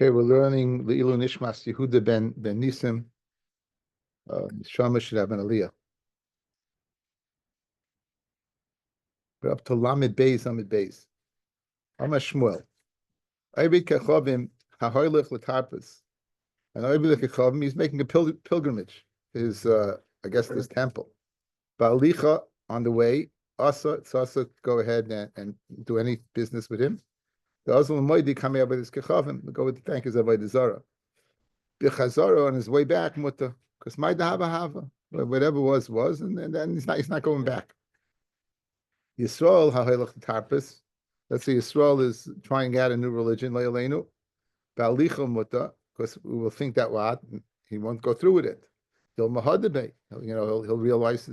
Okay, we're learning the Ilu Nishmas Yehuda ben Nisim. Shama should have an aliyah. We're up to Lamed Beis, Lamed Beis. Amar Shmuel. Oibid kechavim hahoylech l'tarpus. And Oibid kechavim, he's making a pilgrimage. His, I guess, this temple. Ba'alicha on the way. It's also go ahead and do any business with him. The Azal Moidi coming up with his kechavim. Go with the thank his Avodah Zorah. B'chazara on his way back, muta, because my hava, whatever was, and then he's not going back. Yisrael hahelach tarpus. Let's say Yisrael is trying out a new religion, le'aleinu, ba'alicha muta, because we will think that what he won't go through with it. He'll mahadebe, he'll realize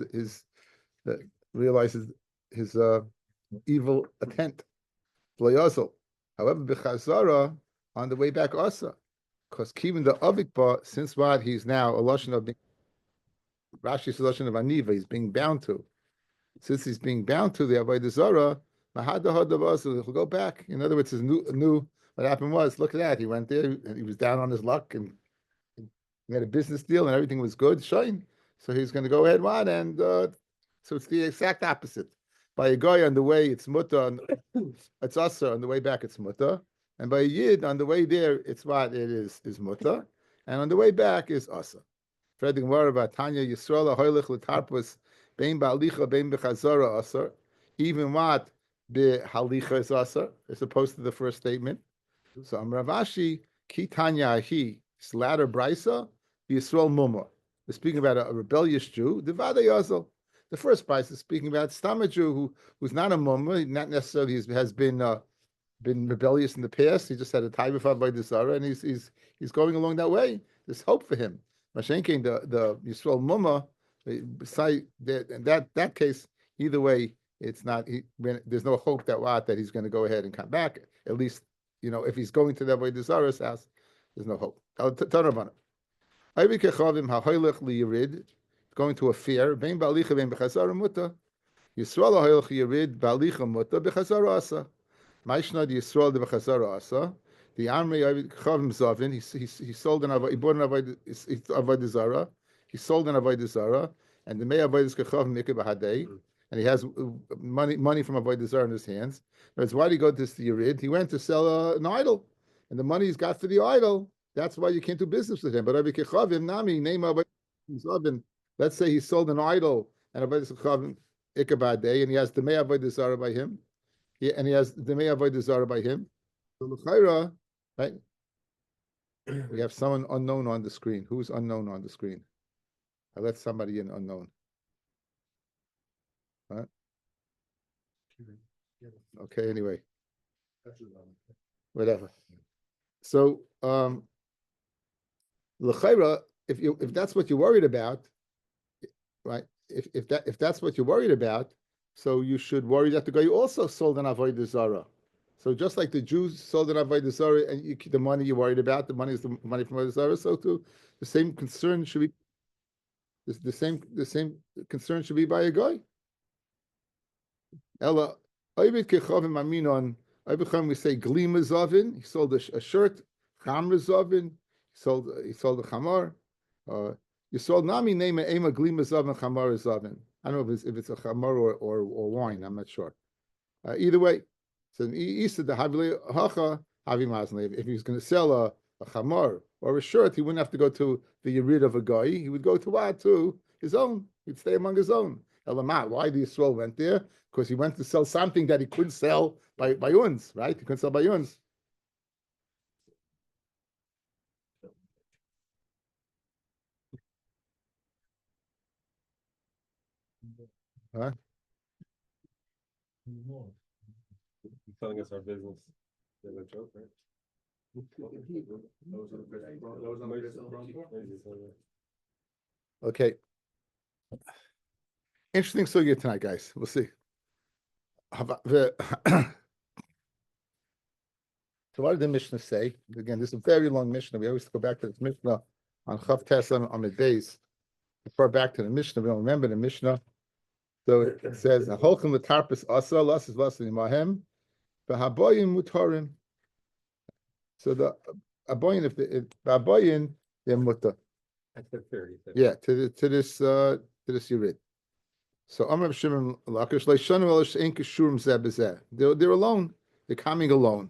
his evil intent. However, b'chazara on the way back also. Because even the avikba, since what he's now a lashon of Rashi's lashon of aniva, he's being bound to. Since he's being bound to the Avodah Zorah, he'll go back. In other words, his new what happened was, look at that. He went there and he was down on his luck and he had a business deal and everything was good, shine. So he's going to go ahead and so it's the exact opposite. By a guy on the way, it's muta, it's asa. On the way back, it's muta. And by Yid, on the way there, it's what it is muta. And on the way back is asa. Freding more about Tanya Yisrael, Hoylech L'Tarpus, Bein Ba'alicha, Bein B'Chazara Asar. Even what B'Halicha is Asar, as opposed to the first statement. So Ravashi, Ki Tanya Ahi, this latter Brisa, Yisrael Mumma. They're speaking about a rebellious Jew, Devada Yazal. The first Brisa is speaking about Stama Jew, who's not a Mumma, not necessarily has been rebellious in the past. He just had a time of Avodah Zorah, and he's going along that way. There's hope for him. Mashenkin, the Yisrael Mumma, beside that, in that case, either way, it's not. There's no hope that he's going to go ahead and come back. At least, if he's going to the Avodah Zorah's house, there's no hope. Going to a fair. Bein ba'alicha bein b'chazara muta. Yisrael ha'olech yirid ba'alicha muta b'chazara asa. Ma'ishna the Yisrael the b'chazara asa. The Amrei Chavim Zavin. He sold he bought an Avodah Zorah. He sold an Avodah Zorah, and the Mei Avodah Chavim Mikah b'Hadei, and he has money from Avodah Zorah in his hands. That's why did he go to the Yerid? He went to sell an idol, and the money he's got for the idol. That's why you can't do business with him. But Rabbi Chavim Nami name Avodah Zavin. Let's say he sold an idol and Avodah Chavim Mikah b'Hadei, and he has the Mei Avodah Zorah by him. And he has the Mei Avodah Zorah by him. So l'chayra, right? We have someone unknown on the screen. Who's unknown on the screen? I let somebody in unknown. Right? Okay, anyway. Whatever. So l'chayra, if that's what you're worried about, right? If that's what you're worried about, so you should worry that the guy also sold an Avodah Zorah. So just like the Jews sold an Avodah Zorah, and the money you're worried about, the money is the money from Avodah Zorah. So too, the same concern should be the same concern should be by a guy. Ella, Oibid kechavim aminon. Oibid we say glima zavin. He sold a shirt. Chamra zavin. He sold a chamar. You sold nami name ema glima zavin chamar zavin. I don't know if it's a chamar or wine. I'm not sure. Either way, so he said the havili hacha havi maznei. If he was going to sell a chamar or a shirt, he wouldn't have to go to the yerid of a guy. He would go to what? To his own. He'd stay among his own. Elamat. Why the Yisrael went there? Because he went to sell something that he couldn't sell by uns, right? He couldn't sell by uns. Huh? He's telling us our business. Is that a joke, right? Okay. Interesting sugya tonight, guys. We'll see. So what did the Mishnah say? Again, this is a very long Mishnah. We always go back to this Mishnah on Chav Tesam on the days. Refer back to the Mishnah. We don't remember the Mishnah. So it says, "Holchem l'tarpus asa lasas lasin imahem, v'haboyim mutarim." So Aboyin, if Aboyin, they're mutter. I said 30. Yeah, to this Yurid. So Amr Shimon Lakish Leishanu Elish Ein Kishurim Zeh B'Zeh. They're alone. They're coming alone.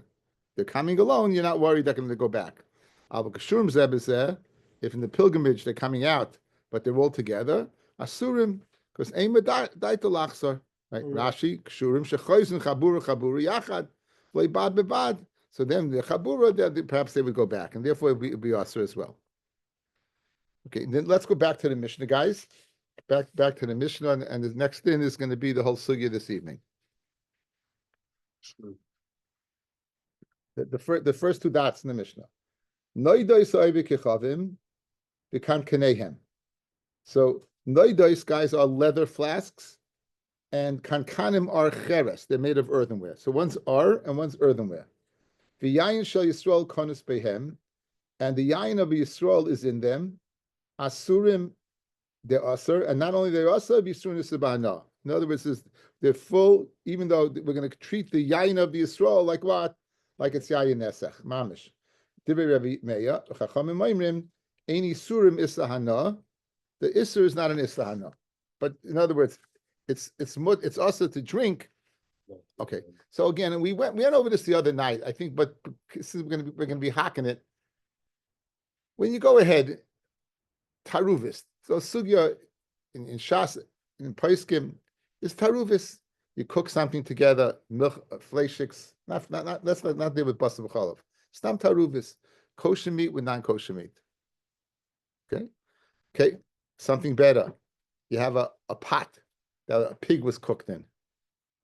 They're coming alone. You're not worried they're going to go back. Al Kishurim Zeh B'Zeh. If in the pilgrimage they're coming out, but they're all together, Asurim, because Ein Daita Lachsar. Right? Rashi Kishurim Shechoizin Chabura Yachad Leibad Bebad. So then the Chabura, perhaps they would go back, and therefore it would be Asur as well. Okay, then let's go back to the Mishnah, guys. Back to the Mishnah, and the next thing is going to be the whole sugya this evening. The first two dots in the Mishnah. So noidos, guys, are leather flasks, and kankanim are cheres. They're made of earthenware. So one's and one's earthenware. V'yayin shel Yisrael konus behem, and the yayin of Yisrael is in them. Asurim, they're asur, and not only they're asur, b'yisrun isabana. In other words, they're full, even though we're going to treat the yayin of the Yisrael like what? Like it's yayin nesach, mamish. Divrei Rabbi Meir, chachamim ma'imrim, ein isurim isahana. The isur is not an isahana, but in other words, it's also to drink. Okay, so again, we went over this the other night, I think, but we're going to be hacking it. When you go ahead, taruvis. So sugya in Shas, in Paiskim, is taruvis. You cook something together, milk, fleishiks. Let's not deal with basa b'chalav. Stam taruvis, kosher meat with non-kosher meat. Okay. Something better. You have a pot that a pig was cooked in,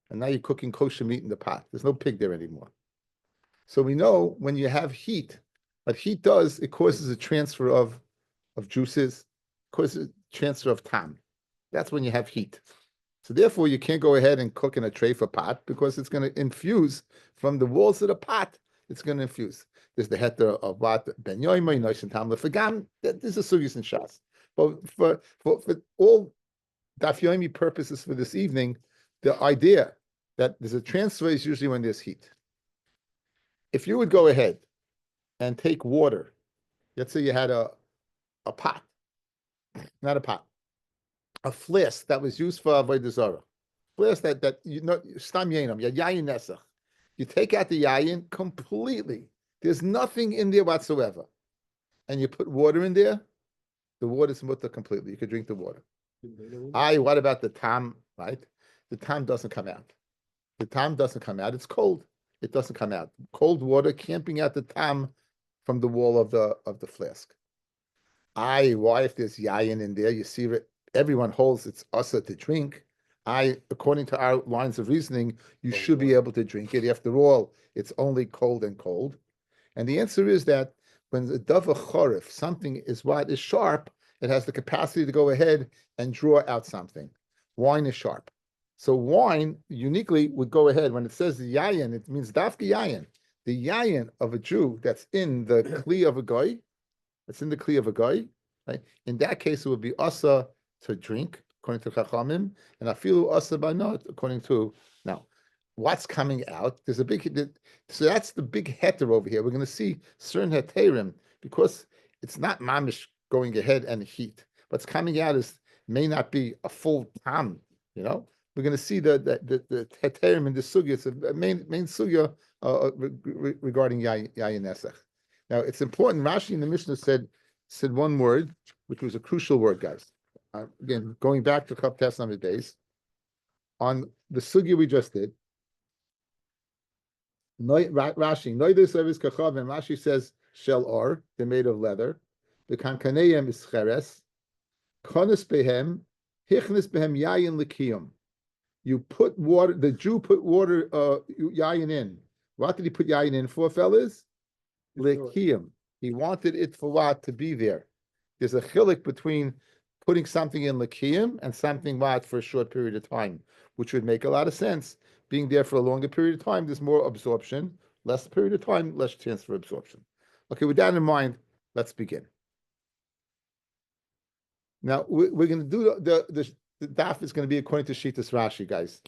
and now you're cooking kosher meat in the pot. There's no pig there anymore. So we know when you have heat, what heat does, it causes a transfer of juices, causes a transfer of tam. That's when you have heat. So therefore, you can't go ahead and cook in a tray for pot because it's going to infuse from the walls of the pot. It's going to infuse. There's the heter of what ben yoimay nois and tam lefagam. There's a sugis and shas. But for all Daf Yomi purposes for this evening, the idea that there's a transfer is usually when there's heat. If you would go ahead and take water, let's say you had a pot, not a pot, a flask that was used for Avodah Zorah, flask that you know, stam yainam, yayin nesach. You take out the yayin completely. There's nothing in there whatsoever, and you put water in there. The water's mutter completely. You could drink the water. What about the tam? Right, the tam doesn't come out. The tam doesn't come out. It's cold. It doesn't come out. Cold water can't bring out the tam from the wall of the flask. Why if there's yayin in there? You see it. Everyone holds it's asa to drink. According to our lines of reasoning, you should be able to drink it. After all, it's only cold and cold. And the answer is that when the dava chorif, something is what is sharp, it has the capacity to go ahead and draw out something. Wine is sharp. So wine uniquely would go ahead. When it says the yayin, it means dafka yayin. The yayin of a Jew that's in the kli of a guy, right? In that case, it would be asa to drink, according to Chachamim, and afilu asa banot, according to now. What's coming out? There's a big, so that's the big heter over here. We're going to see certain heterim because it's not mamish going ahead and heat. What's coming out may not be a full tam. You know, we're going to see the heterim in the sugya. It's a main sugya regarding yayin nesach. Now it's important. Rashi in the Mishnah said one word, which was a crucial word, guys. Again, going back to Chav Tes Lamed Beis on the sugya we just did. Rashi, Noidu service kachav, and Rashi says shel or, they're made of leather. The kankaneim is cheres. Konis behem, hichnis behem yayin likiyum. You put water. The Jew put water yayin in. What did he put yayin in for, fellas? Likiyum. He wanted it for what? To be there. There's a chilik between putting something in likiyum and something what for a short period of time, which would make a lot of sense. Being there for a longer period of time, there's more absorption. Less period of time, less chance for absorption. Okay, with that in mind, let's begin. Now, we're going to do the daf is going to be according to Shitas Rashi, guys.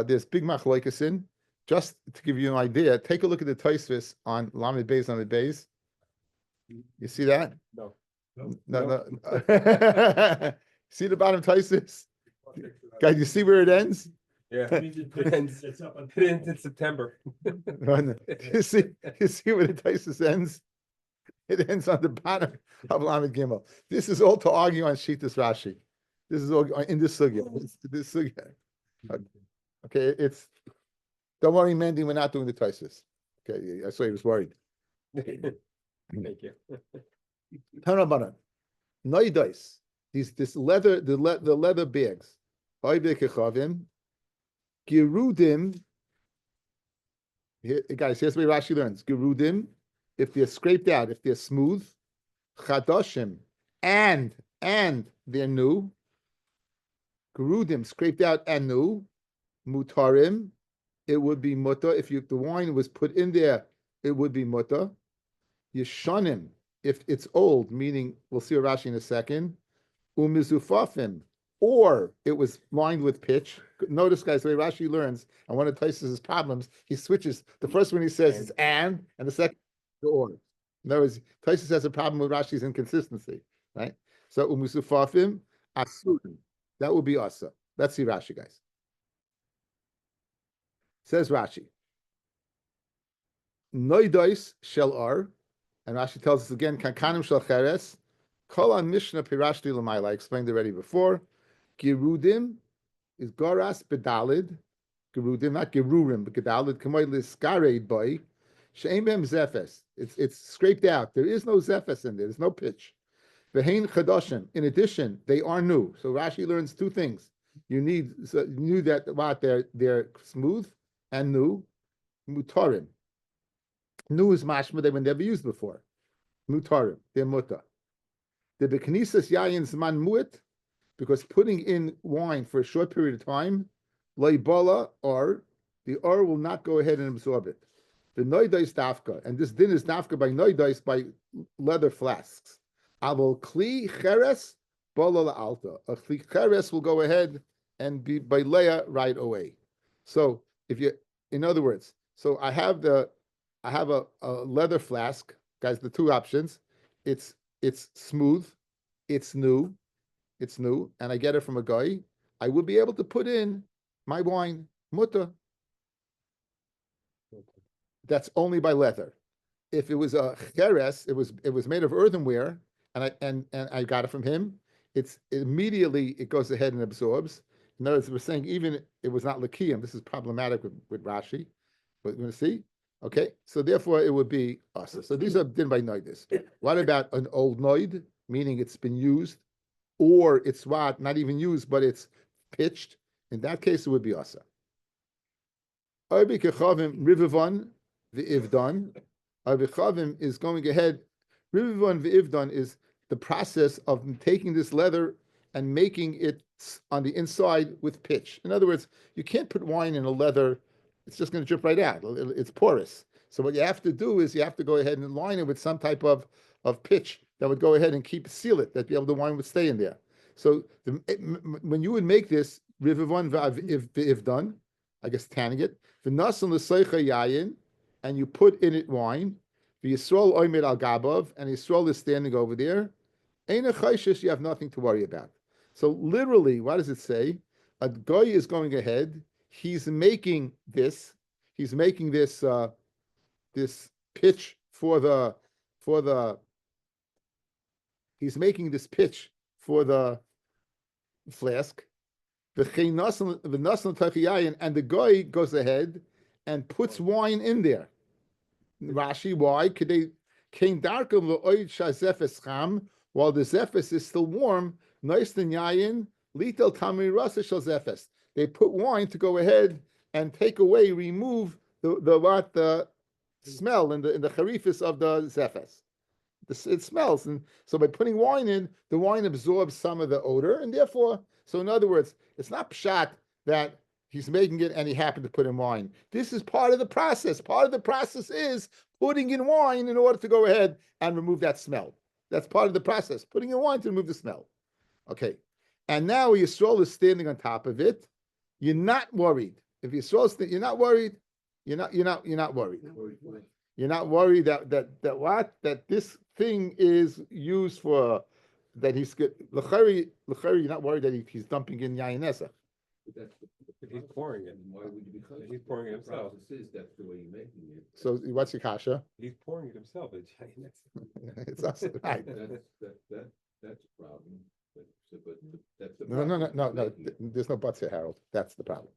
There's big machloikas in. Just to give you an idea, take a look at the Tosfos on Lamed Beis. You see that? No. No. See the bottom Taisus? Guys, you see where it ends? Yeah. It ends in September. You see where the Taisus ends? It ends on the bottom of Lamed Gimel. This is all to argue on Shitas Rashi. This is all in this sugya. This sugya. Okay, don't worry, Mandy, we're not doing the Taisus. Okay, I saw he was worried. Thank you. Tanabanan. Noidais. This leather, the leather bags. Oibekechavim. Girudim. Here, guys, here's where Rashi learns. Girudim, if they're scraped out, if they're smooth, Chadoshim, and they're new. Girudim, scraped out and new. Mutarim, it would be mutter. If the wine was put in there, it would be mutter. Yeshanim, if it's old, meaning we'll see a Rashi in a second. Umizufafim, or it was lined with pitch. Notice, guys, the way Rashi learns, and one of Taisus' problems, he switches. The first one he says is and the second the or. In other words, Taisus has a problem with Rashi's inconsistency, right? So umizufafim asurim, that would be asa. Let's see Rashi, guys. Says Rashi, Noidois shel ar, and Rashi tells us again, Kankanim shel cheres, Kol Mishnah Pirashti L'mayla. I explained already before. Girudim is Goras Bedalid. Girudim, not Girurim, but Gedalid. Kamoy Liskareid boy. She'em Bem Zefes. It's scraped out. There is no Zefes in there. There's no pitch. Vehein Chadoshim. In addition, they are new. So Rashi learns two things. You knew that what they're smooth and new. Mutarim. New is mashma, they were never used before. Mutarim, they're muta. The beknisas yayin zman muit, because putting in wine for a short period of time, leibola, or the or will not go ahead and absorb it. The noidais dafka, and this din is dafka by noidais, by leather flasks. Avol kli cheres bola la alta. A kli cheres will go ahead and be by leah right away. So in other words, so I have a leather flask, guys. The two options, it's smooth, it's new, and I get it from a guy. I would be able to put in my wine, mutter. That's only by leather. If it was a cheres, it was made of earthenware, and I got it from him. It goes ahead and absorbs. In other words, we're saying even it was not lakiyim. This is problematic with Rashi, but we're going to see. Okay, so therefore it would be asa. So these are din by noidis. What about an old noid, meaning it's been used, or it's not even used, but it's pitched? In that case, it would be asa. Arbi kechavim rivivon v'ivdon. Arbi kechavim is going ahead. Rivivon v'ivdon is the process of taking this leather and making it on the inside with pitch. In other words, you can't put wine in a leather. It's just going to drip right out. It's porous. So what you have to do is you have to go ahead and line it with some type of pitch that would go ahead and seal it, that the wine would stay in there. So when you would make this, if done, I guess tanning it, and you put in it wine, the Yisrael oimed al gabav, and Yisrael is standing over there, you have nothing to worry about. So literally, what does it say? A guy is going ahead. He's making this. He's making this this pitch for the. He's making this pitch for the flask. And the guy goes ahead and puts wine in there. Rashi, why? While the zephes is still warm, they put wine to go ahead and remove the smell in the charifis of the zephes. It smells, and so by putting wine in, the wine absorbs some of the odor, and therefore, so in other words, it's not pshat that he's making it and he happened to put in wine. This is part of the process. Part of the process is putting in wine in order to go ahead and remove that smell. That's part of the process, putting in wine to remove the smell. Okay, and now Yisrael is standing on top of it. You're not worried. If Yisrael, you're not worried. You're not worried. You're not worried that this thing is used for that he's good. L'chari, you're not worried that he's dumping in yayin nesach. He's pouring it. Why would you be? He's pouring it himself. That's the way you're making it. So what's your kasha? He's pouring it himself. It's also right. That's a problem. But that's the No. There's no buts here, Harold. That's the problem.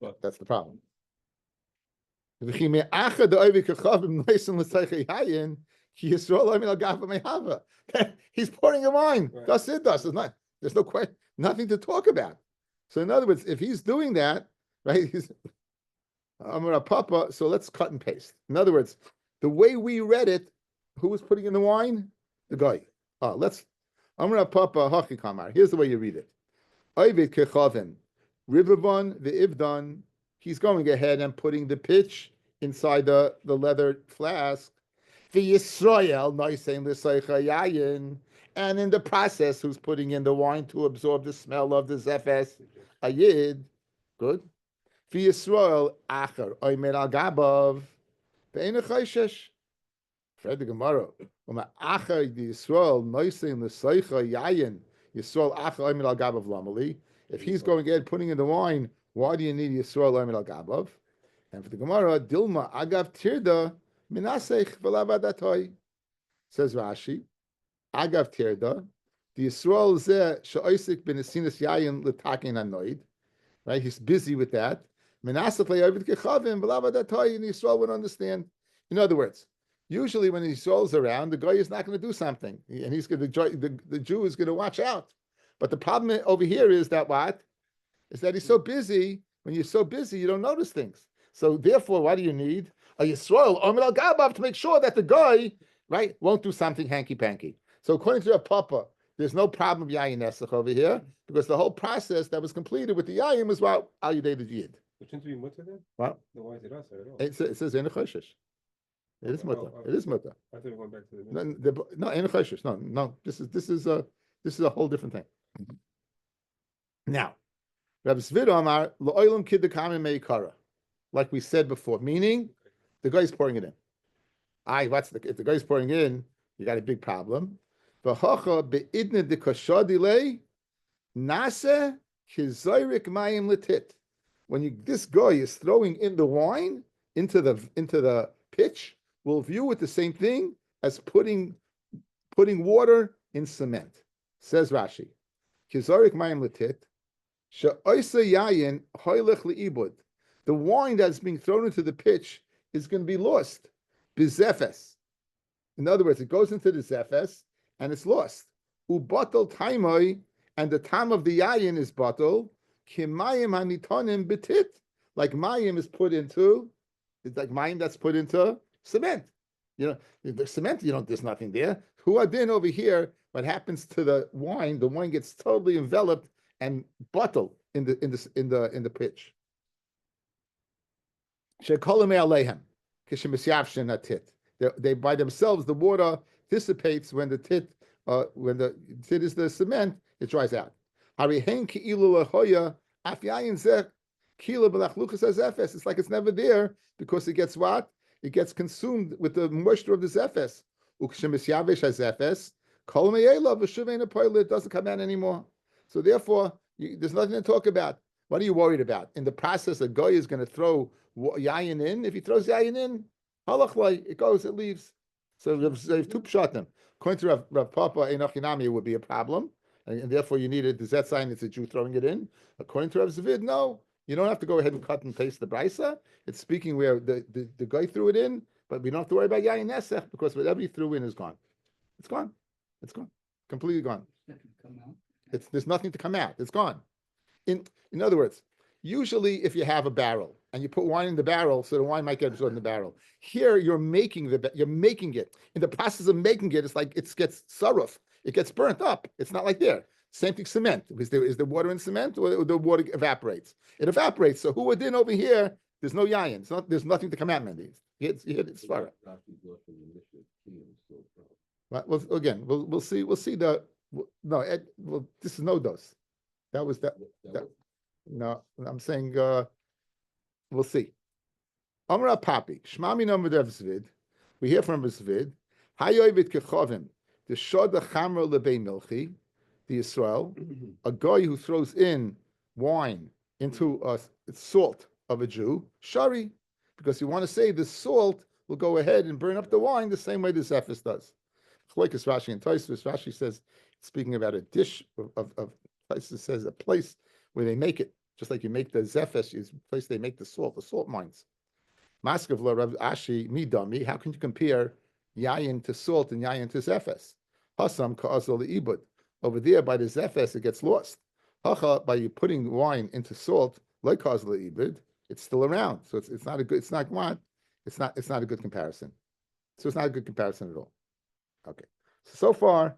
But that's the problem. He's pouring a wine. Right. That's it. There's no question, nothing to talk about. So in other words, if he's doing that, right? Papa. So let's cut and paste. In other words, the way we read it, who was putting in the wine? The guy. Let's. Papa Hachi Kamar. Here's the way you read it. Ovid kechavim, ribavon ve'ivdan. He's going ahead and putting the pitch inside the leather flask. V'Yisrael noisein l'soicha yayin, and in the process, who's putting in the wine to absorb the smell of the zefes ayid. Good. V'Yisrael acher oimer al gabav ve'ein chayshesh. Fred the Gemara. Acher Yisrael noisein l'soicha yayin. Yisrael acher oimer al gabav lamali. If he's going ahead putting in the wine, why do you need Yisrael oimer al gabav? And for the Gemara, Dilma agav tirda minasech v'lavadatoy. Says Rashi, agav tirda, the Yisrael zeh she'oisik b'nesinas yayin l'takin anoid. Right, he's busy with that. Minasech le'ovid kechavim v'lavadatoy, and Yisrael would understand. In other words, usually when Yisrael's around, the guy is not going to do something, and he's going to the Jew is going to watch out. But the problem over here is that what? Is that he's so busy. When you're so busy, you don't notice things. So therefore, what do you need? A Yisrael Omer al Gabav to make sure that the guy, right, won't do something hanky-panky. So according to your Papa, there's no problem of Yayin Nesach over here, because the whole process that was completed with the Yayin was about Al Yudei the Yid. But shouldn't we mutter then? What? No, why is it us at all? It says Ein Choshesh. It is mutter. It is mutter. I thought we went back to the No, Ein Choshesh. No. This is a whole different thing. Now, Rabbi Zvid Amar L'Olam Kiddukamin Meikara, like we said before, meaning the guy's pouring it in. If the guy's pouring in, you got a big problem. V'hacha be'idne dekasha delay nase kizayrik mayim letit. When this guy is throwing in the wine into the pitch, we'll view it the same thing as putting water in cement. Says Rashi, kizayrik mayim letit. The wine that's being thrown into the pitch is going to be lost. Bizefes. In other words, it goes into the zefes and it's lost. Ubatal taimoi, and the time of the yayin is batal. Kimayim hanitonim betit, like mayim is put into. It's like mayim that's put into cement. The cement. There's nothing there. Huadin over here. What happens to the wine? The wine gets totally enveloped and bottle in the pitch. They by themselves, the water dissipates when the tit is the cement, it dries out. It's like it's never there because it gets what? It gets consumed with the moisture of the zefes. It doesn't come out anymore. So therefore, there's nothing to talk about. What are you worried about? In the process, a guy is going to throw yayin in. If he throws yayin in, halachlai, it goes, it leaves. So there's two pshatim. According to Rav Papa, Einochinami, it would be a problem, and therefore you need a dezet sign. It's a Jew throwing it in. According to Rav Zvid, no, you don't have to go ahead and cut and paste the brisa. It's speaking where the guy threw it in, but we don't have to worry about yayin nesech because whatever he threw in is gone. It's gone. It's gone. Completely gone. There's nothing to come out. It's gone. In other words, usually if you have a barrel and you put wine in the barrel, so the wine might get absorbed in the barrel. Here you're making it. In the process of making it, it's like it gets saruf. It gets burnt up. It's not like there. Same thing, cement. Is there water in cement, or the water evaporates? It evaporates. So who did over here? There's no yayin. There's nothing to come out, Mendy. It's far. Well, again, we'll see. We'll see this is no dose. That was that. No, I'm saying we'll see. Amra Papi, Shmami number Zvid. We hear from Zvid. Hayoivit kechovim, the shoda chamra lebei milchi, the Israel, a guy who throws in wine into a salt of a Jew, shari, because you want to say the salt will go ahead and burn up the wine the same way the Zephys does. Chlokes Rashi and Tosfos. Rashi says, speaking about a dish of Tosfos says a place where they make it, just like you make the Zephys, is a place they make the salt mines. Maskav la Rav Ashi midami. How can you compare yayin to salt and yayin to Zephys? Hasam ka'azol ibud. Over there by the Zephys it gets lost. Hacha, by you putting wine into salt, like ka'azol ibud, it's still around. So it's not a good. It's not what. It's not a good comparison. So it's not a good comparison at all. Okay. So far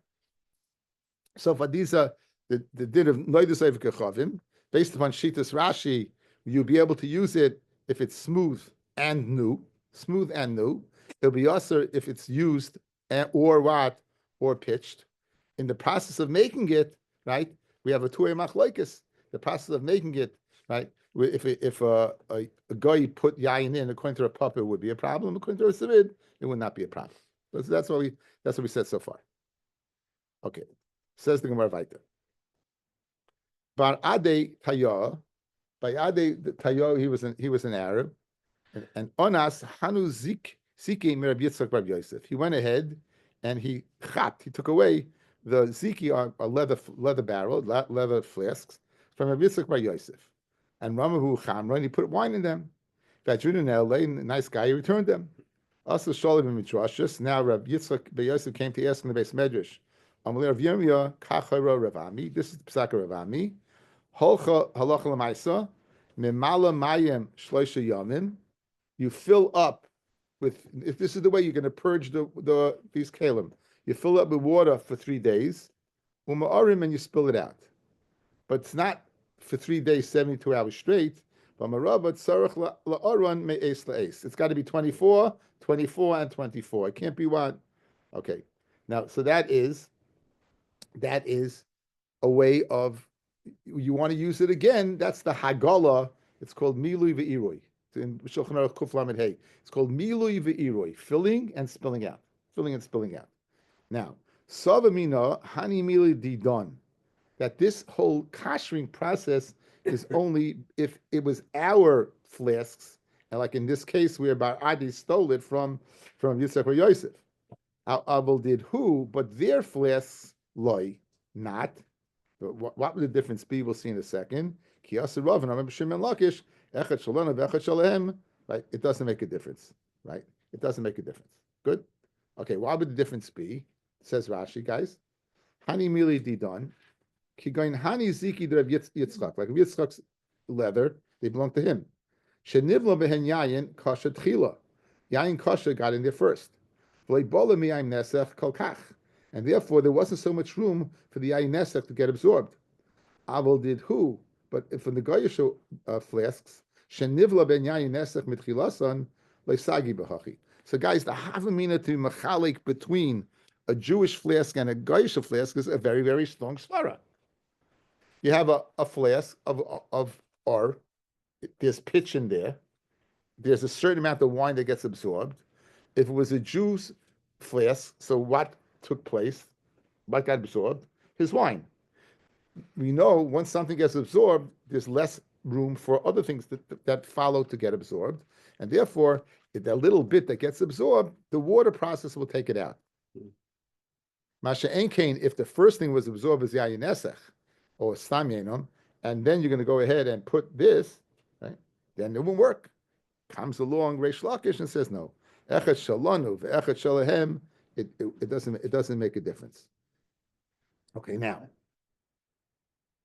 these are the din of noidus ev kechavim. Based upon Shitas Rashi, you'll be able to use it if it's smooth and new. It'll be usher if it's used or pitched. In the process of making it, right? We have a tuei machlokes. The process of making it, right? If a guy put yayin in, according to a puppet, it would be a problem. According to a civid, it would not be a problem. That's what we said so far. Okay, says the Gemara weiter. Bar Ade Tayo, by Ade Tayo, he was an Arab, and Onas Hanu Zike Mirab Yitzchak Bar Yosef. He went ahead and he took away the ziki are leather barrel, leather flasks from Rabbi Yitzchak Bar Yosef, and Ramahu Chamra, and he put wine in them. Vajruna nice guy, he returned them. Also, Shalom and Midrashus. Now, Rabbi Yitzchak Bar Yosef came to ask in the base medrash. Amalei Rav Yirmiyah Kachara Ravami. This is the Pesach Ravami. Holcha halacha l'maisa mimala mayim shloisha yamim. You fill up with. If this is the way you're going to purge these kalim, you fill up with water for 3 days, uma'arim, and you spill it out. But it's not for 3 days, 72 hours straight. It's got to be 24, 24, and 24. It can't be what? Okay. Now, so that is a way of, you want to use it again. That's the Hagala. It's called Milui Ve'iroi. In Shulchan Aruch Kuf Lamed Hey. It's called Milui Ve'iroi, filling and spilling out. Filling and spilling out. Now, Savamina Hani Mili Didon. That this whole kashering process is only if it was our flasks, and like in this case, whereby Adi stole it from Yitzchak or Yosef. Abel did who, but their flasks loy, not. What would the difference be? We'll see in a second. Kiyasa Rav and remember Shimon Lakish, Echet Shalom, Echet Shalahem. Right? It doesn't make a difference. Right? It doesn't make a difference. Good. Okay. What would the difference be? Says Rashi, guys. Hani Mili Didon. Kigain Hani Ziki Rav Yitzchak, like Yitzchak's leather, they belong to him. Shenivla behen yayin kasha tchila. Yayin kasha got in there first. V'leibola miyayim nesech kolkach, and therefore there wasn't so much room for the yayin nesech to get absorbed. Aval did who? But from the goyish flasks, shenivla ben yayin nesech mitchilasan leisagi b'hachi. So guys, the havamina to machalik between a Jewish flask and a goyish flask is a very, very strong svara. You have a flask of or there's pitch in there. There's a certain amount of wine that gets absorbed. If it was a Jew's flask, so what took place? What got absorbed? His wine. We know once something gets absorbed, there's less room for other things that follow to get absorbed. And therefore, that little bit that gets absorbed, the water process will take it out. Masha Enkain, if the first thing was absorbed as Yayin Esech, or Stam Yenom, and then you're going to go ahead and put this, right? Then it won't work. Comes along Reish Lakish and says no. Echet Shalonu ve'Echet Shalahem. It doesn't make a difference. Okay, now.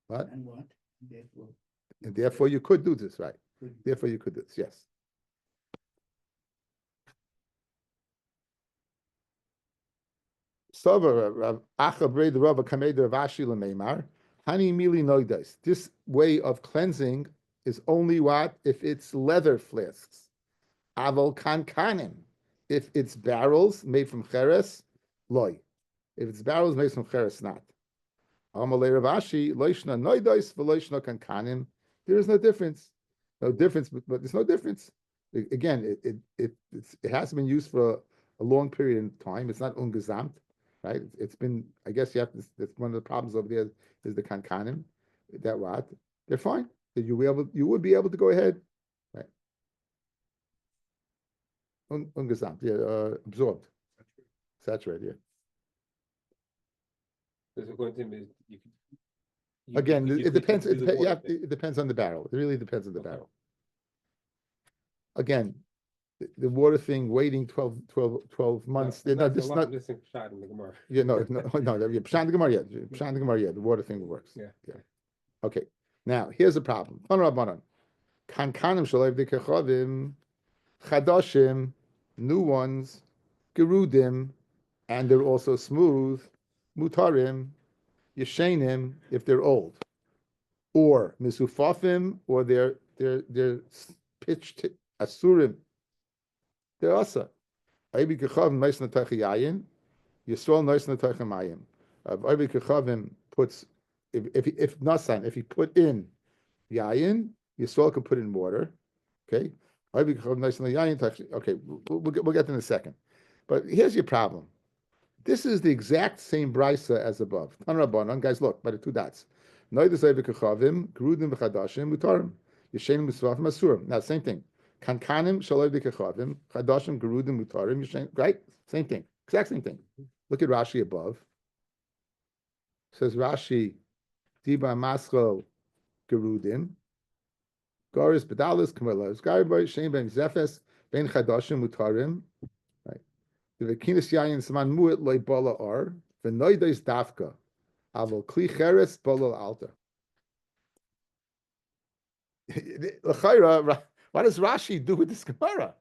What? And what? Therefore. And therefore you could do this, right? Therefore you could do this, yes. This way of cleansing is only what? If it's leather flasks. Aval kankanim. If it's barrels made from cheres, loy. If it's barrels made from cheres, not. Amalei Ravashi, loishna noidos v'loishna kankanim. There is no difference. No difference, but there's no difference. Again, it has been used for a long period in time. It's not ungesamt, right? It's been, I guess you have to, that's one of the problems over there is the kankanim, that what? They're fine. You would be able to go ahead, right? Ungesamt, yeah, absorbed, saturated, yeah. Because according to him, Again, you it could depends. do the water thing. It depends on the barrel. It really depends on the Okay. barrel. Again, the water thing, waiting 12 months. No, No, that's this a is lot not. of this thing shot in the Gemara. Yeah, no. Yeah, Pshan the Gemara, yeah. Pshan the Gemara, yeah. The water thing works. Yeah. Okay. Now, here's the problem. Kankanim shalev dekechavim, chadashim, new ones, gerudim, and they're also smooth, mutarim, yeshenim, if they're old, or misufafim, or they're pitched asurim. They're asa. Aybi kechav nice natach yayin, Yisrael nice natach mayim. Aybi kechavim puts if nasan if he put in yayin, Yisrael can put in water. Okay. Aybi kechav nice yayin. Okay, we'll get to in a second. But here's your problem. This is the exact same brisa as above. Tan Rabbanon, guys, look by the two dots. Noidus aybi kechavim gerudim v'chadashim mutarim. Yeshenim misvafim asurim. Now, same thing. Kankanim shalev dekechavim, chadashim gerudim mutarim, yeshenim. Right? Same thing. Exact same thing. Look at Rashi above. Says Rashi, Diba Maschel gerudim, Goris bedalis kamalos, Gariboy Shem ben Zefes ben chadashim mutarim. Right? The vekinis yayin saman muet loy bala ar v'noides dafka avol kli cheres bala alta. L'chayra, what does Rashi do with this Gemara?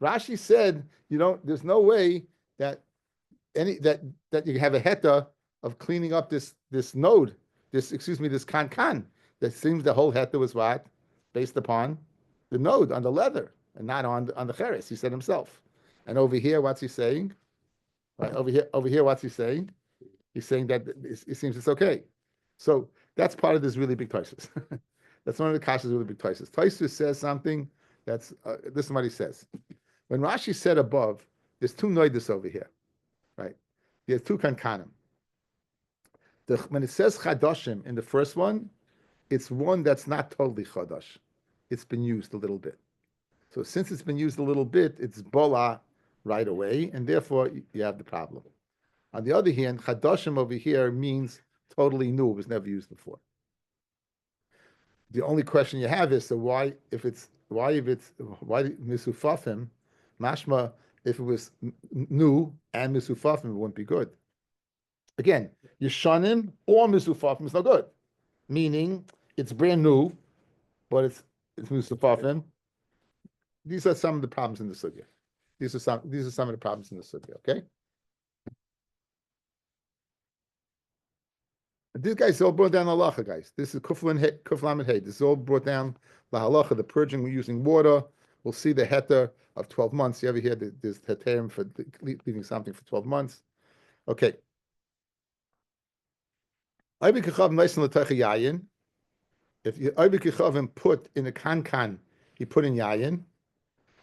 Rashi said, there's no way that that you have a heta of cleaning up this node, this kankan. That seems the whole heta was what? Based upon the node on the leather and not on the cheres, he said himself. And over here, what's he saying? Right, over here, what's he saying? He's saying that it seems it's okay. So that's part of this really big taisus. That's one of the kashas really big taisus. Taisus says something that's this is what he says. When Rashi said above, there's two noidas over here, right? There's two kankanim. When it says chadashim in the first one, it's one that's not totally chadash. It's been used a little bit. So since it's been used a little bit, it's bola right away, and therefore you have the problem. On the other hand, chadashim over here means totally new. It was never used before. The only question you have is, so why misufafim, mashma, if it was new and misufafim, it wouldn't be good. Again, yeshanim or misufafim is no good. Meaning it's brand new, but it's misufafim. These are some of the problems in the sugya. These are some of the problems in the sugya. Okay. These guys all brought down halacha, guys. This is kuflam and hay. This is all brought down the halacha, the purging. We're using water. We'll see the heter of 12 months. You ever hear this heterim for leaving something for 12 months? Okay. If you Kichavim put in a kankan, he put in yayin.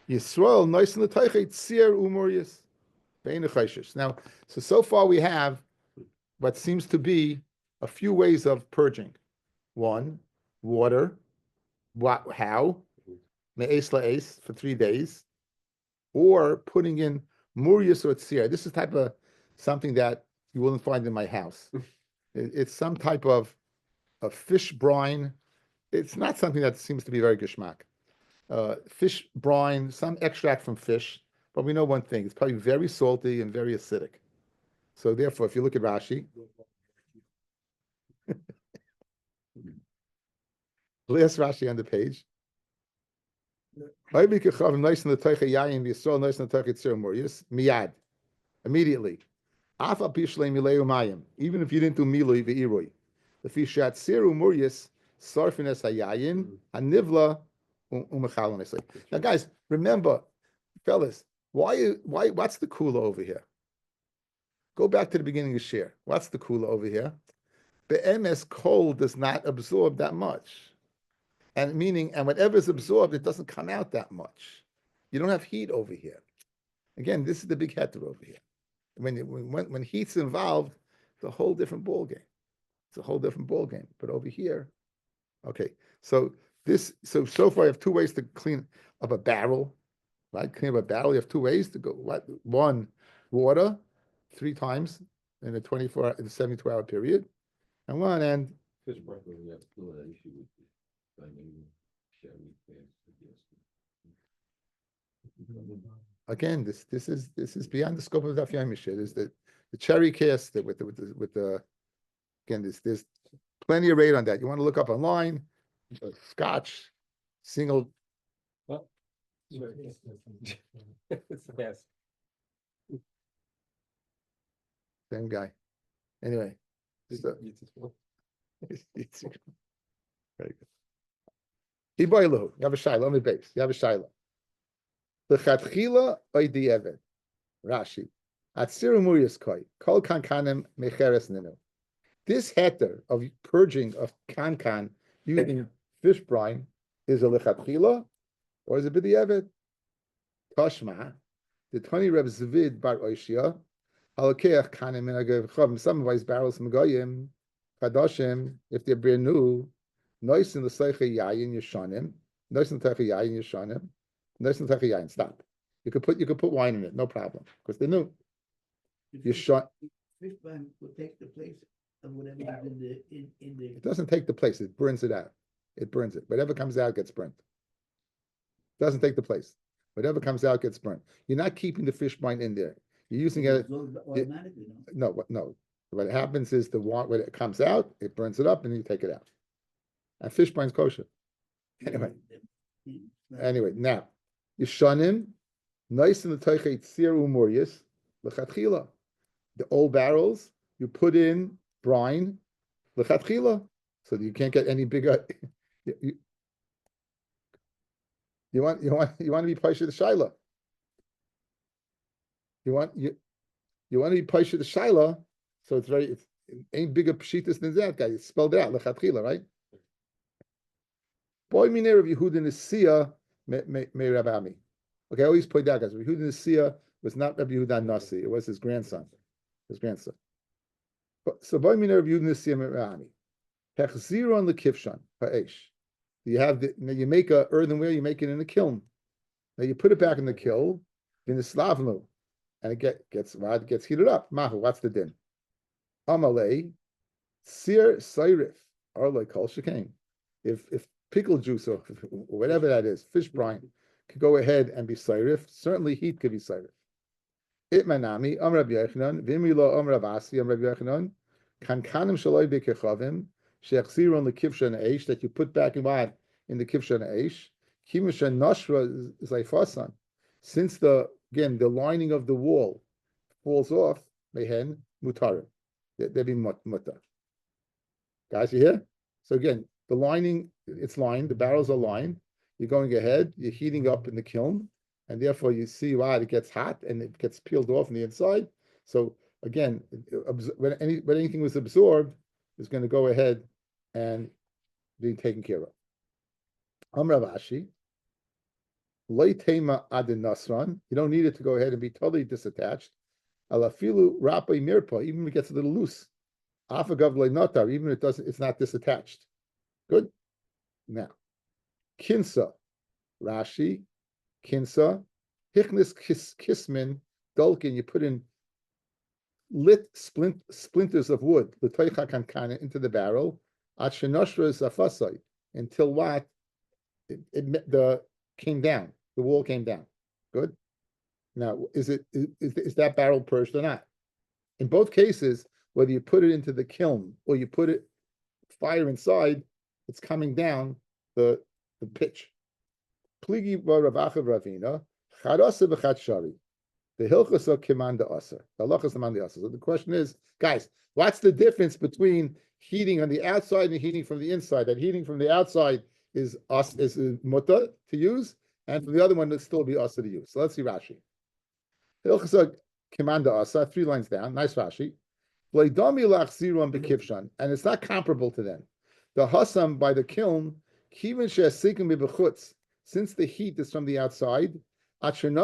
Yisrael nice in the teiche tzir umorius bein. Now, so far we have what seems to be a few ways of purging. One, water. How? Me'es la'es for 3 days, or putting in murius or tzir. This is type of something that you wouldn't find in my house. It's some type of fish brine. It's not something that seems to be very geschmack. Fish brine, some extract from fish, but we know one thing: it's probably very salty and very acidic. So therefore, if you look at Rashi, last Rashi on the page. Miyad, immediately. Even if you didn't do milui ve'irui, the fishat siru murius sarfines hayayin hanivla umechalon. Now, guys, remember, fellas, what's the kula over here? Go back to the beginning of share. What's the kula over here? The MS cold does not absorb that much. And whatever is absorbed, it doesn't come out that much. You don't have heat over here. Again, this is the big heter over here. When heat's involved, it's a whole different ball game. It's a whole different ball game. But over here, okay. So so far you have two ways to clean up a barrel, right? Clean up a barrel. You have two ways to go. What? One, water, 3 times in a 72-hour period, and one end. Fish broth, we have still that issue with finding sherry fast. Again, this is beyond the scope of Daf Yomi. Is the cherry cast with the again, there's plenty of rate on that. You want to look up online, Scotch, single. Well, it's the best. Same guy. Anyway, so, very good. Iboilu, you have a shiloh. Let me base. You have a shiloh. L'chatchila oidi eved. Rashi. Atzir umurius koi. Kol kankanim mecheres ninu. This heter of purging of kankan using fish brine is a lechatchila or is it b'di eved? Toshma. The 20 Reb Zvid bar Oishia. Halakeach kanim minagav chavim. Some of these barrels megoyim kadoshim if they're brand new. Nois in the seiche yayin yishanim. Nois in the seiche yayin yishanim. Nois in the seiche yayin. Stop. You could put wine in it, no problem, because they're new. You shot. Fish brine will take the place of whatever is in the. It doesn't take the place. It burns it out. It burns it. Whatever comes out gets burnt. It doesn't take the place. Whatever comes out gets burnt. You're not keeping the fish brine in there. You're using it. Automatically, no. No. What happens is when it comes out, it burns it up, and you take it out. And fish brine's kosher. Anyway, now Yishanim, nice in the Teiche Tzir Umurius, L'chatchila. The old barrels, you put in brine, L'chatchila, so that you can't get any bigger. You want to be Paisha the Shaila. You want to be Paisha the Shaila, so it ain't bigger pshitas than that guy. It's spelled out, L'chatchila, right? Boy miner of Yehudin is Sia me Rabbi. Okay, I always point out, guys. Yehudin is Sia was not Rabbi Yehuda Nasi. It was his grandson. So boy miner of Yehudin is Sia me Rabbi. Hechzir on the kivshan ha'esh. You make a earthenware. You make it in a kiln. Now you put it back in the kiln in the slavnu, and it gets heated up. Mahu, what's the din? Amalei sir sayrif arloi kol shekain. If pickle juice or whatever that is, fish brine, could go ahead and be sayrif. Certainly heat could be sayrif. Itmanami, Rabbi Yochanan, Vimilo Rabbi Asi, Rabbi Yochanan, Kankanim Shaloi Bekechavim, Shechzir on the Kivshan Eish, that you put back in what? In the Kivshan Eish. Kimishan Nashra Zaifasan. Since the lining of the wall falls off, Mehen Mutarim. They'd be mutar. Guys, you hear? So again, the lining, it's lined, the barrels are lined. You're going ahead, you're heating up in the kiln, and therefore you see it gets hot and it gets peeled off on the inside. So again, when anything was absorbed, it's going to go ahead and be taken care of. Amravashi, Leitema adin nasran. You don't need it to go ahead and be totally disattached. Alafilu rapa mirpa, even if it gets a little loose. Afagav leinotar, even if it's not disattached. Good. Now, kinsa, Rashi, kinsa, hichnis kismin, dulkin. You put in lit splinters of wood, l'toicha kankana, into the barrel. At shenoshra zafasai, until what? The came down. The wall came down. Good. Now, is that barrel purged or not? In both cases, whether you put it into the kiln or you put it fire inside, it's coming down the pitch. Pligi Ravacha Ravina, Charasa v'Chatshari. The Hilchos are Kimanda Aser. The Halachos Kimanda Aser. So the question is, guys, what's the difference between heating on the outside and heating from the inside? That heating from the outside is mutter to use, and for the other one, it'll still be aser to use. So let's see Rashi. Hilchos Kimanda Aser, 3 lines down. Nice Rashi. And it's not comparable to them. The hasam by the kiln, since the heat is from the outside, since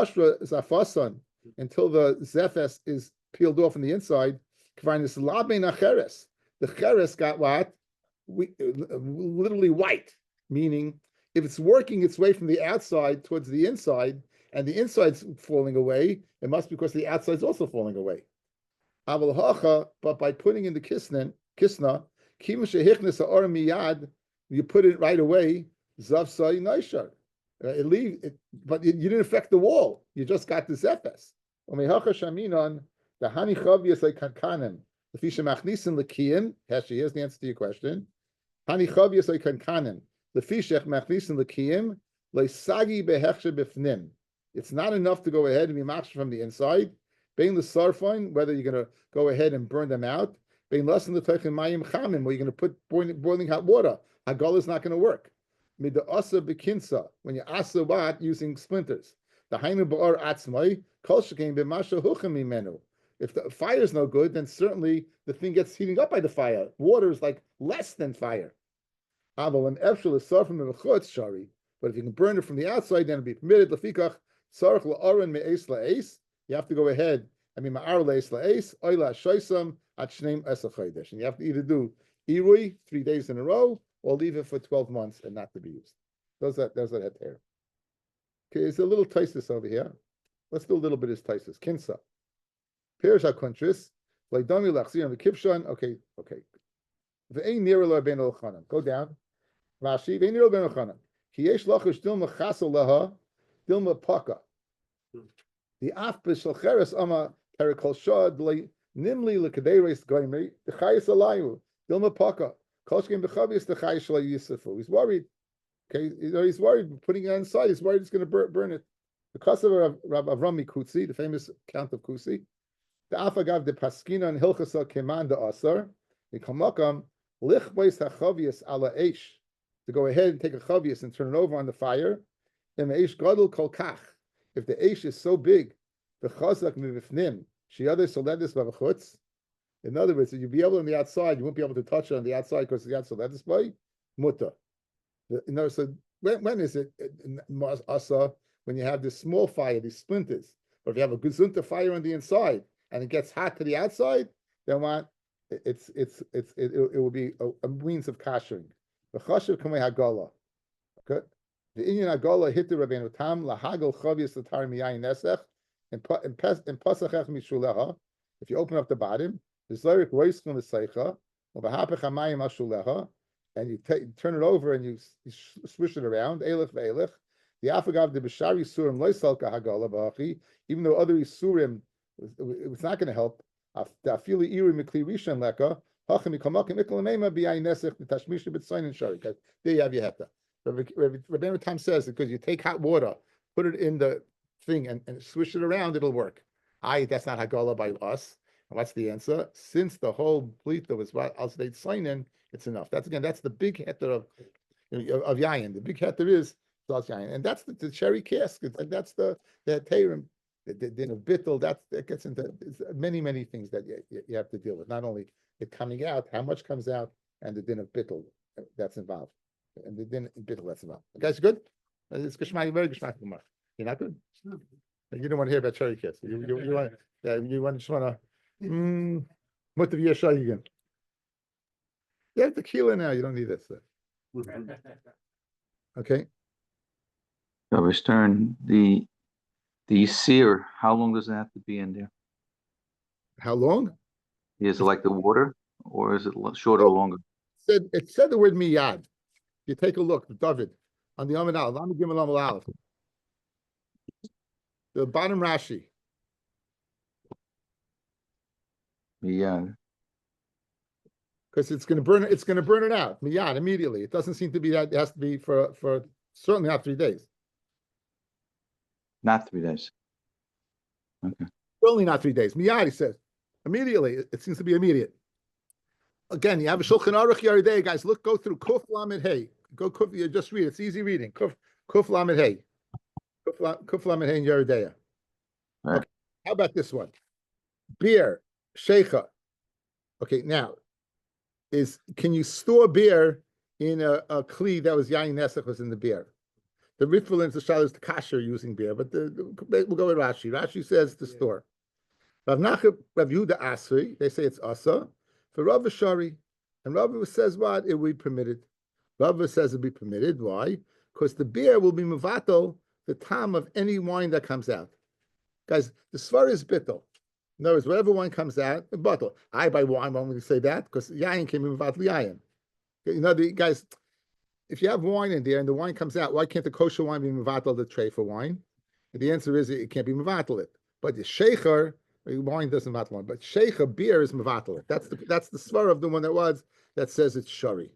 until the zefes is peeled off on the inside. The cheres got what? Literally white, meaning if it's working its way from the outside towards the inside, and the inside's falling away, it must be because the outside's also falling away. But by putting in the kisna, you put it right away. But you didn't affect the wall. You just got this efes. The hani chavias like kankanim. The fisha machnisin lekiyim. Here's the answer to your question. Hani chavias like kankanim. The fisha machnisin lekiyim. Leisagi behechshe bifnim. It's not enough to go ahead and be machsher from the inside. Being the sarfine, whether you're going to go ahead and burn them out. Being less than the teichin mayim chamim, where you're going to put boiling hot water. Hagala is not going to work. Mid the asa bekinsa, when you asa what using splinters. The hainu ba'ar atzmai kol shekein b'masha huchem mimenu. If the fire is no good, then certainly the thing gets heating up by the fire. Water is like less than fire. Aval an efshel is sarfim b'chutz shari. But if you can burn it from the outside, then it'll be permitted. Lefikach sarch la'aron me'es la'es. You have to go ahead. I mean, ma'ar la'es la'es oila shoisam at shneim esachaydesh. And you have to either do irui 3 days in a row, or leave it for 12 months and not to be used. Those are heter. Okay, it's a little taisis over here. Let's do a little bit of taisis. Kinsa. Perish HaKuntris. V'leidami lachzir and v'kipshan. Okay. V'ein nira lo ben al-chanan. Go down. Rashi. V'ein nira lo ben al-chanan. Ki yesh lachush dilma chasel laha. Dilma paka. The afbis shal cheres ama perikol shad. Nimli l'kadeires goymi. The chayis alayu. Dilma paka. He's worried. Okay, he's worried putting it inside. He's worried it's going to burn it. Because of Rabbi Avram Kutsi, the famous count of Kusi, the Afagav de Paskina and Hilchasa Keman de Asar, the Kamakam Lichbais HaChavias ala Eish, to go ahead and take a chavias and turn it over on the fire. And Eish Gadol Kol Kach, if the Eish is so big, the Chazak Mivifnim, Shiadeh Soledis Bavachutz. In other words, you'll be able on the outside, you won't be able to touch it on the outside because the outside that display, mutter. So when is it asa? When you have this small fire, these splinters. But if you have a gazunta fire on the inside and it gets hot to the outside, then what? It will be a means of kashering. The chashiv kamei hagala. Okay, the Indian hagala hit the Rabbeinu Tam lahagel chavius l'tar miyayin nesech and pasachach mishuleha. If you open up the bottom. And you turn it over and you swish it around. The afagav de b'shari surim loisalka hagala b'achi. Even though other isurim, it's not going to help. There you have your hefta. Rabbeinu Tam says because you take hot water, put it in the thing and swish it around, it'll work. That's not hagala by us. And what's the answer? Since the whole plita was al state sign-in, it's enough. That's the big heter of yayin. The big heter is yayin, and that's the cherry cask. And that's the terim, the din of bittul. That gets into many things that you have to deal with. Not only it coming out, how much comes out, and the din of bittul that's involved, and the din of bittul that's involved. You guys good? It's geshmak, very geshmak. You're not good. You don't want to hear about cherry cask. You just want to. What the again? You have tequila now. You don't need this. Okay. Rabbi Stern, the sear, how long does it have to be in there? How long? Is it like the water, or is it shorter or longer? It said the word miyad. You take a look, David, on the Amid Aleph. Let me give Amid Aleph. The bottom Rashi. Yeah, because it's going to burn it. It's going to burn it out miyad immediately. It doesn't seem to be that. It has to be for certainly not 3 days. Not 3 days. Okay. Certainly not 3 days. Miyad, he says immediately. It seems to be immediate. Again, you have a Shulchan Aruch Yeridei, guys. Go through Kuf Lamed Hey. You just read. It's easy reading. Kuf Lamed Hey. Kuf Lamed Hey in Yeridei. Right. Okay. How about this one? Beer. Sheikha. Okay, now can you store beer in a kli that was yayin nesach was in the beer? The Ritful the Shal is the kasher using beer, but we'll go with Rashi. Rashi says the store. Rav Nachman, Rav Yehuda Asri, they say it's asa. For Rav Shari, and Rav says what? It will be permitted. Rav says it will be permitted. Why? Because the beer will be mevatel, the time of any wine that comes out. Guys, the svar is bittel. In other words, whatever wine comes out, a bottle. I buy wine, why would you say that? Because yayin came in mevatel yayin. You know, the guys, if you have wine in there and the wine comes out, why can't the kosher wine be mevatel the tray for wine? And the answer is it can't be mevatel it. But the shecher, wine doesn't mevatel wine, but shecher beer is mevatel it. That's the svar of the one that says it's shari.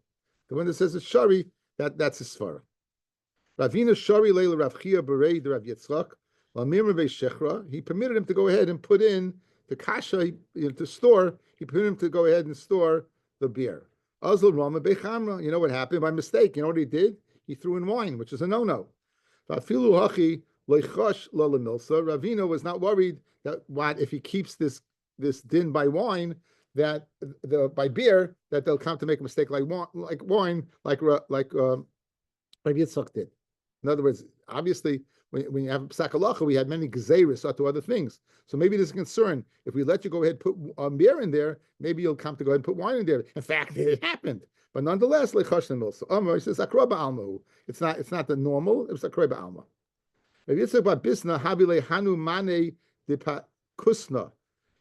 The one that says it's shari, that's the svar. Ravina shari leila Rav Chia berei the Rav Yitzchak lamir Rabbi Shechra. He permitted him to go ahead and put in the kasha to store. He permitted him to go ahead and store the beer. Azal Rama Bechamra. You know what happened by mistake? You know what he did? He threw in wine, which is a no-no. Vafilu hachi leichash lalamilsa. Ravina was not worried that what if he keeps this din by wine, that by beer, that they'll come to make a mistake like wine, like Rabbi Yitzchak did. In other words, obviously, when you have Psak Halacha, we had many gezeris to other things. So maybe there's a concern. If we let you go ahead and put beer in there, maybe you'll come to go ahead and put wine in there. In fact, it happened. But nonetheless, lechash l'milsa. He says akroba alma. It's not the normal. It was akroba alma. Maybe it's about bisna habile hanu mane de kusna.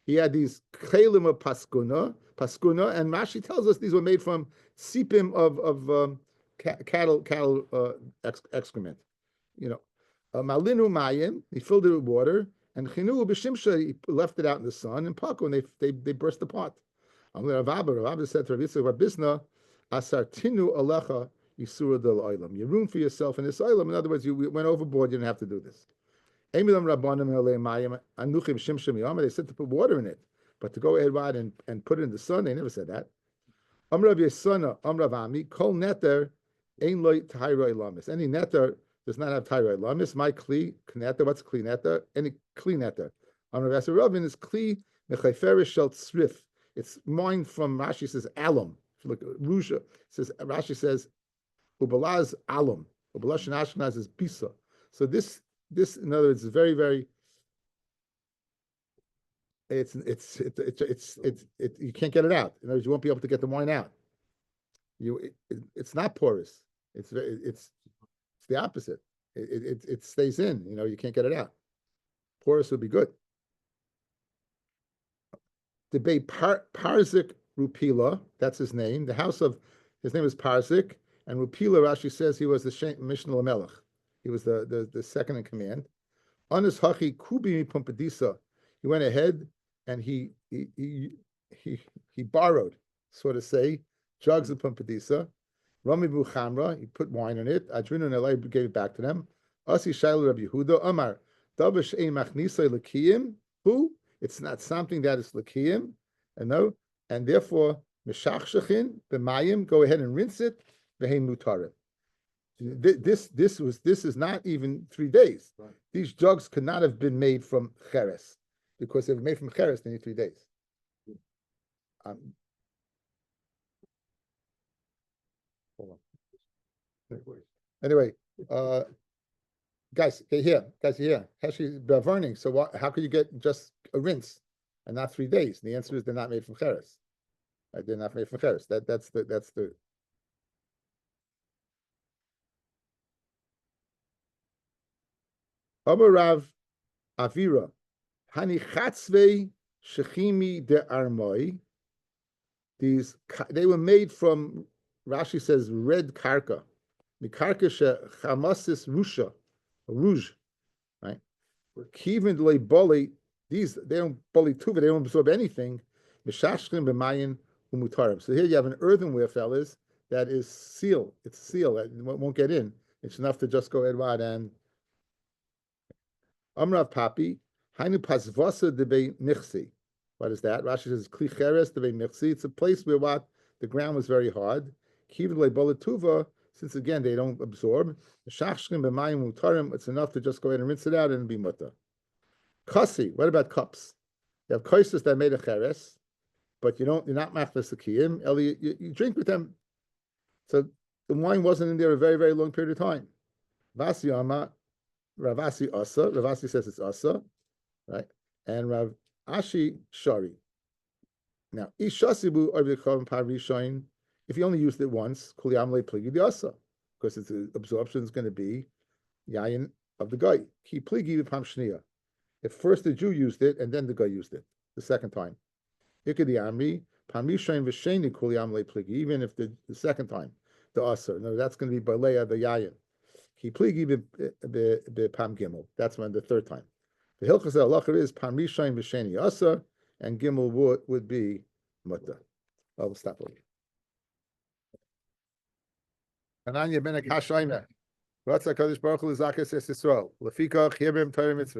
He had these chelim of paskuna, and Rashi tells us these were made from sipim of cattle excrement. You know, malinu mayim. He filled it with water, and chinu b'shimsha. He left it out in the sun, and paku, and they burst apart. Rabbi said to Rabbi Yitzchak Bisna, asartinu alecha yisura del oilam. You ruin for yourself in this oilam. In other words, you went overboard. You didn't have to do this. They said to put water in it, but to go ahead and put it in the sun, they never said that. Amrav Yesana, Amrav Ami, Kol Neter, Ein Loi Tairoi Lamis. Any netter does not have Tairoi Lamis. My Kli, Knetter, what's Kli Netter? Any Kli Netter. Amrav Yasser Ravin is Kli Mechayferish Shel Tzrif. It's mine from Rashi says alum. If you look at Rusha, says Rashi says Ubalaz alum. Ubalash and Ashkenaz is bisa. So this in other words is very, very it's you can't get it out. In other words, you won't be able to get the wine out. It's not porous. It's the opposite. It stays in. You know, you can't get it out. Porous would be good. Debate Parzik Rupila, that's his name. His name is Parzik, and Rupila, Rashi says he was the Mishnah Lamelech. He was the second in command. On his hachi kubi pumpadisa, he went ahead and he borrowed, so to say, jugs of pumpadisa. Rami buchamra, he put wine in it. Adrinu and Eli gave it back to them. Asi shailu Rabbi Yehuda Amar davish ein machnisa lekiyim. Who? It's not something that is lekiyim, and therefore meshachshachin b'mayim. Go ahead and rinse it. V'hein mutarim. This is not even 3 days. Right. These jugs could not have been made from cheres, because if made from cheres, they need 3 days. Hold on. Anyway, guys, here. Actually, they're burning. So how could you get just a rinse and not 3 days? And the answer is they're not made from cheres. Right? They're not made from cheres. That's the. Amarav Avira, Hani Chatzvei Shechimi de Armoi. They were made from, Rashi says, red karka. Mikarka Chamasis Rusha, rouge, right? Kivin le boli. These they don't boli tuva. They don't absorb anything. Mishashkin b'mayin umutarim. So here you have an earthenware, fellas, that is sealed. It's sealed. It won't get in. It's enough to just go ahead and. Amrav Papi, Hainu Pasvasa debe Michsi. What is that? Rashi says Kli Cheres debe Michsi. It's a place where the ground was very hard. Kivin le boli tuva. Since again they don't absorb, it's enough to just go ahead and rinse it out and be mutter. Kasi, what about cups? You have koises that made a cheres, but you're not machnas akiyim. You drink with them. So the wine wasn't in there a very, very long period of time. Vasi Ama, Ravasi Asa. Ravasi says it's Asa, right? And Rav Ashi Shari. Now, Ishasibu or Vikam Parishain, if you only used it once, Kuliamle Pligi the Asa, because its absorption is going to be Yayin of the guy. Ki Pligi Pam Shnia. If first the Jew used it and then the guy used it the second time. Ikadi Amri, Pamishain Visheni Kuliamle Pligi, even if the second time, the Asa. No, that's going to be Balea the Yayin. Ki Pligi be Pam Gimel. That's when the third time. The Hilchas Halacha is Pamishain Visheni Asa, and Gimel would be Mutta. I will stop over. Ananya ben Akashaimer. Ratza Kadosh Baruch Hu Zakas Es Yisrael. Lefika Chibim Torah Mitzvah.